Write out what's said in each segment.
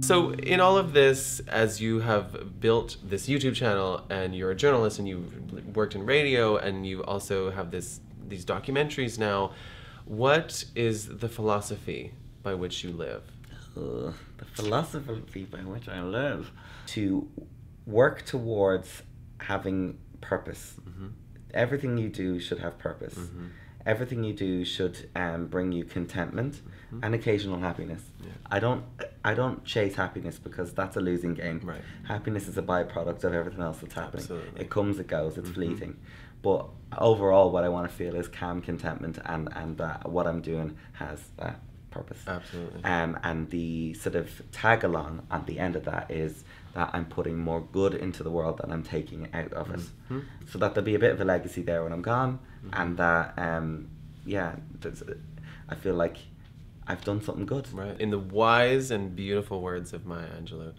So in all of this, as you have built this YouTube channel and you're a journalist and you've worked in radio and you also have these documentaries now, what is the philosophy by which you live? The philosophy by which I live. To work towards having purpose. Mm-hmm. Everything you do should have purpose. Mm-hmm. Everything you do should bring you contentment mm-hmm. and occasional happiness. Yeah. I don't chase happiness because that's a losing game. Right. Happiness is a byproduct of everything else that's happening. Absolutely. It comes, it goes, it's mm-hmm. fleeting. But overall, what I want to feel is calm contentment, and what I'm doing has purpose. Absolutely. And the sort of tag along at the end of that is that I'm putting more good into the world than I'm taking out of it. Mm-hmm. So that there'll be a bit of a legacy there when I'm gone, mm-hmm. and that I feel like I've done something good. Right. In the wise and beautiful words of Maya Angelou,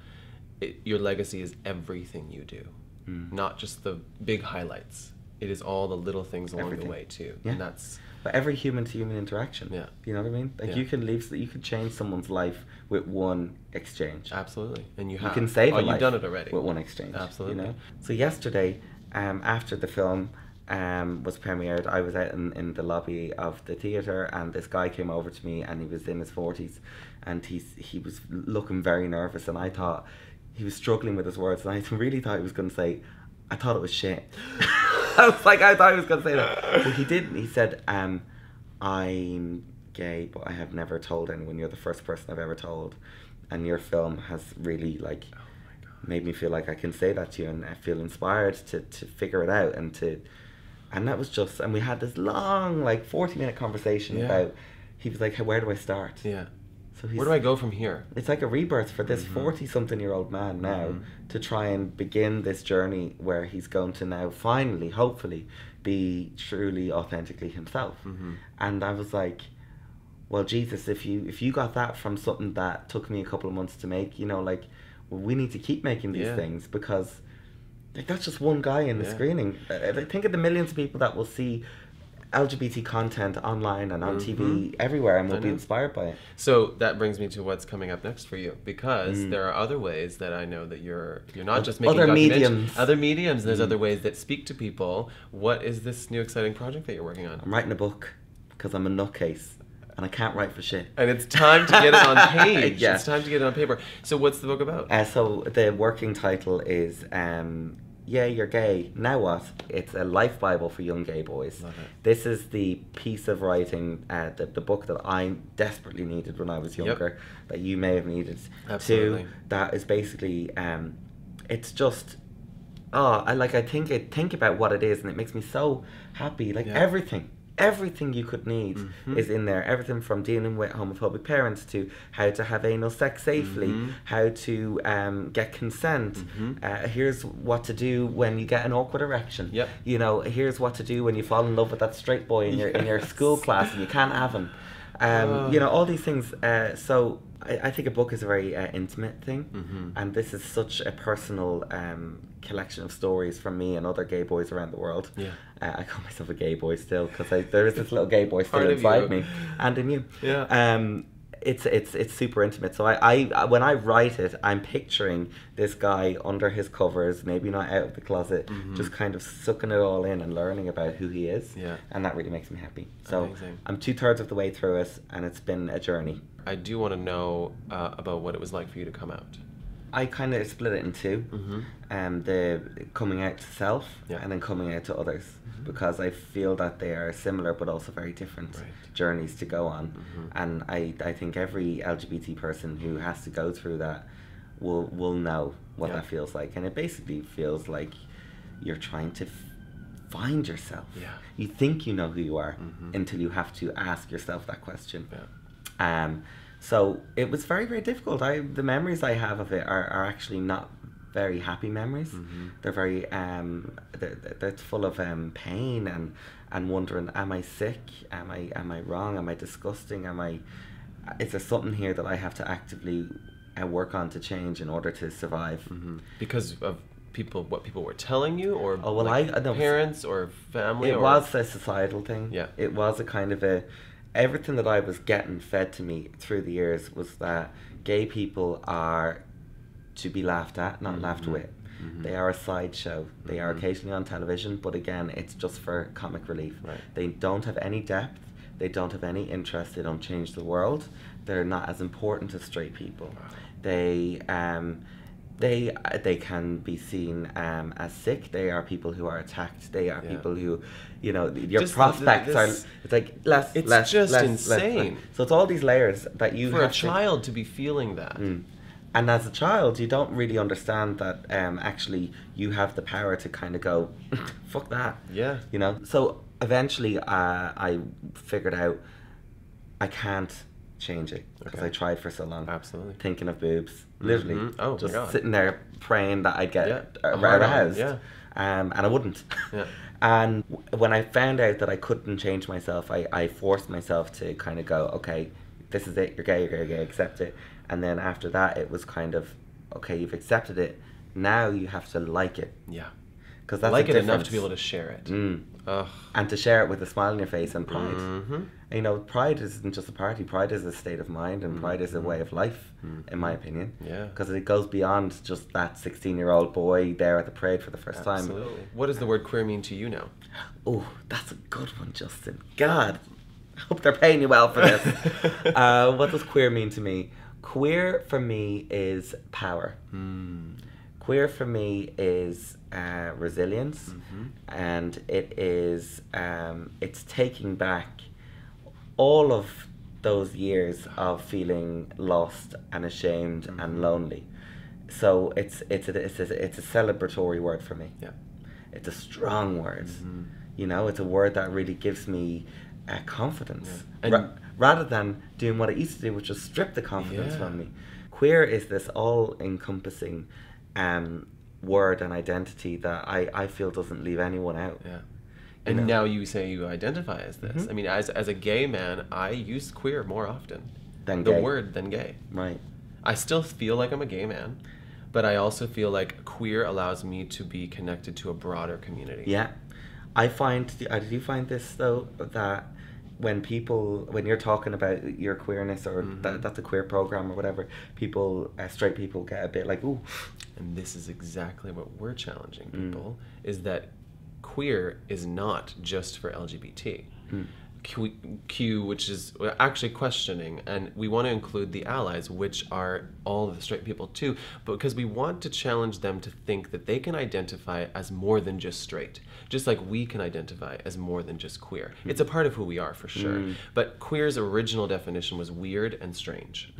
your legacy is everything you do, not just the big highlights. It is all the little things along the way too. Yeah. And that's... But every human-to-human interaction. Yeah. You know what I mean? Like you can change someone's life with one exchange. Absolutely. And you have. You can save a life. You've done it already. With one exchange. Absolutely. You know? So yesterday, after the film was premiered, I was out in the lobby of the theatre, and this guy came over to me, and he was in his 40s, and he was looking very nervous, and I thought he was struggling with his words, and I really thought he was going to say, I thought it was shit. I thought he was going to say that. But he didn't. He said, I'm gay, but I have never told anyone. You're the first person I've ever told. And your film has really, made me feel like I can say that to you, and I feel inspired to figure it out. And that was just, and we had this long, 40-minute conversation about, he was like, hey, where do I start? Yeah. So where do I go from here? It's like a rebirth for this 40-something-year-old man now to try and begin this journey where he's going to now finally, hopefully, be truly, authentically himself. Mm-hmm. And I was like, well, Jesus, if you got that from something that took me a couple of months to make, we need to keep making these things, because that's just one guy in the screening. Think of the millions of people that will see LGBT content online and on TV everywhere, and will be inspired by it. So that brings me to what's coming up next for you, because there are other ways that I know that you're not just making other mediums. Other mediums. There's other ways that speak to people. What is this new exciting project that you're working on? I'm writing a book because I'm a nutcase and I can't write for shit. And it's time to get it on page. It's time to get it on paper. So what's the book about? So the working title is Yeah, You're Gay, Now What? It's a life bible for young gay boys. Love it. This is the piece of writing, the book that I desperately needed when I was younger, that you may have needed Absolutely. too. That is basically, it's just, I think about what it is, and it makes me so happy. Everything you could need is in there. Everything from dealing with homophobic parents to how to have anal sex safely, how to get consent. Here's what to do when you get an awkward erection. Yep. Here's what to do when you fall in love with that straight boy in your school class and you can't have him. All these things. So I think a book is a very intimate thing, and this is such a personal collection of stories from me and other gay boys around the world. Yeah. I call myself a gay boy still, because there is this little gay boy still inside me, and in you. Yeah. It's super intimate. So I when I write it, I'm picturing this guy under his covers, maybe not out of the closet, just kind of sucking it all in and learning about who he is. Yeah. And that really makes me happy. So amazing. I'm 2/3 of the way through it, and it's been a journey. I do want to know about what it was like for you to come out. I kind of split it in two, the coming out to self and then coming out to others, because I feel that they are similar but also very different journeys to go on. And I think every LGBT person who has to go through that will know what that feels like. And it basically feels like you're trying to find yourself. Yeah. You think you know who you are until you have to ask yourself that question. Yeah. So it was very, very difficult. The memories I have of it are actually not very happy memories. They're very they're full of pain and wondering, am I sick? Am I wrong? Am I disgusting? Is there something here that I have to actively work on to change in order to survive? Because of what people were telling you, or I know, parents or family? It was a societal thing. Yeah. It was a kind of a everything that I was getting fed to me through the years was that gay people are to be laughed at, not laughed with. They are a sideshow. They are occasionally on television, but again, it's just for comic relief. Right. They don't have any depth. They don't have any interest. They don't change the world. They're not as important as straight people. They can be seen as sick. They are people who are attacked. They are people who, you know, your Just prospects are. It's like less. It's just insane. So it's all these layers that you for have a child to be feeling that. And as a child, you don't really understand that actually you have the power to kind of go, fuck that. Yeah. You know? So eventually I figured out I can't change it because I tried for so long. Absolutely. Thinking of boobs. Literally. Oh, just my God. sitting there praying that I'd get aroused. Yeah. And I wouldn't. Yeah. And when I found out that I couldn't change myself, I forced myself to kind of go, okay, this is it, you're gay, accept it. And then after that, it was kind of, okay, you've accepted it, now you have to like it. Yeah. Because that's like it enough to be able to share it. And to share it with a smile on your face and pride. And, you know, pride isn't just a party, pride is a state of mind, and pride is a way of life, in my opinion. Yeah. Because it goes beyond just that 16-year-old boy there at the parade for the first time. Absolutely. What does the word queer mean to you now? Oh, that's a good one, Justin. God, I hope they're paying you well for this. What does queer mean to me? Queer for me is power. Queer for me is resilience, and it is it's taking back all of those years of feeling lost and ashamed and lonely. So it's a celebratory word for me. Yeah. It's a strong word. You know, it's a word that really gives me confidence. Yeah. Rather than doing what I used to do, which was strip the confidence from me. Queer is this all-encompassing word and identity that I feel doesn't leave anyone out. Yeah. And now you say you identify as this. I mean, as a gay man, I use queer more often Than the gay. word than gay. Right. I still feel like I'm a gay man, but I also feel like queer allows me to be connected to a broader community. Yeah. I do find this though, that when you're talking about your queerness or that's a queer program or whatever, people, straight people get a bit like, ooh. And this is exactly what we're challenging people, is that queer is not just for LGBT. Q, which is actually questioning, and we want to include the allies, which are all of the straight people too, but because we want to challenge them to think that they can identify as more than just straight, just like we can identify as more than just queer. It's a part of who we are, for sure. But queer's original definition was weird and strange.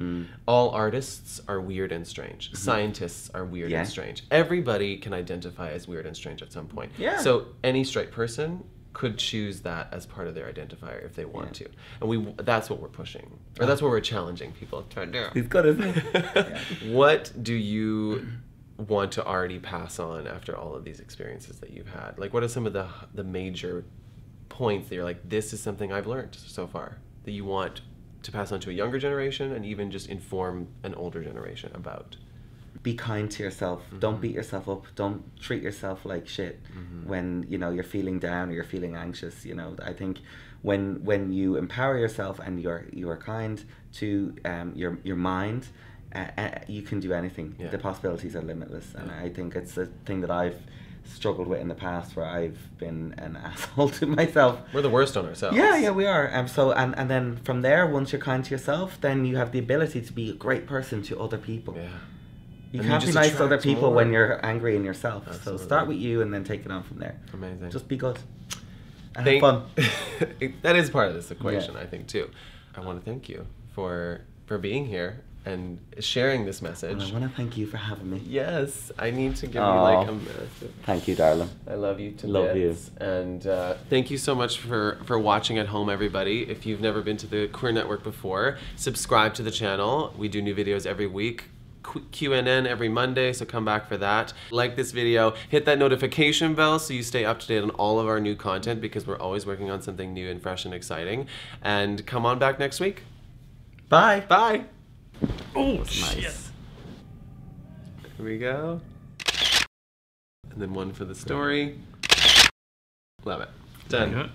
All artists are weird and strange. Scientists are weird and strange. Everybody can identify as weird and strange at some point. Yeah. So any straight person could choose that as part of their identifier if they want to. And that's what we're pushing. Or that's what we're challenging people to do. He's good, isn't he? What do you want to already pass on after all of these experiences that you've had? Like, what are some of the major points that you're like, this is something I've learned so far that you want to pass on to a younger generation and even just inform an older generation about? Be kind to yourself. Don't beat yourself up. Don't treat yourself like shit when, you know, you're feeling down or you're feeling anxious. You know, I think when you empower yourself and you are kind to your mind, you can do anything. The possibilities are limitless, and I think it's a thing that I've struggled with in the past, where I've been an asshole to myself. We're the worst on ourselves. Yeah, we are. So and then from there, once you're kind to yourself, then you have the ability to be a great person to other people. Yeah. You And can't you be just nice to other attract people more. when you're angry in yourself. Absolutely. So start with you and then take it on from there. Amazing. Just be good. And have fun. That is part of this equation, I think, too. I want to thank you for being here and sharing this message. And I want to thank you for having me. Yes, I need to give you Aw. like a massive... Thank you, darling. I love you to Love bits. And thank you so much for watching at home, everybody. If you've never been to the Queer Network before, subscribe to the channel. We do new videos every week. QNN every Monday, so come back for that. Like this video, hit that notification bell so you stay up to date on all of our new content, because we're always working on something new and fresh and exciting. And come on back next week. Bye. Bye. Oh, Nice. Here we go. And then one for the story. Love it. Done.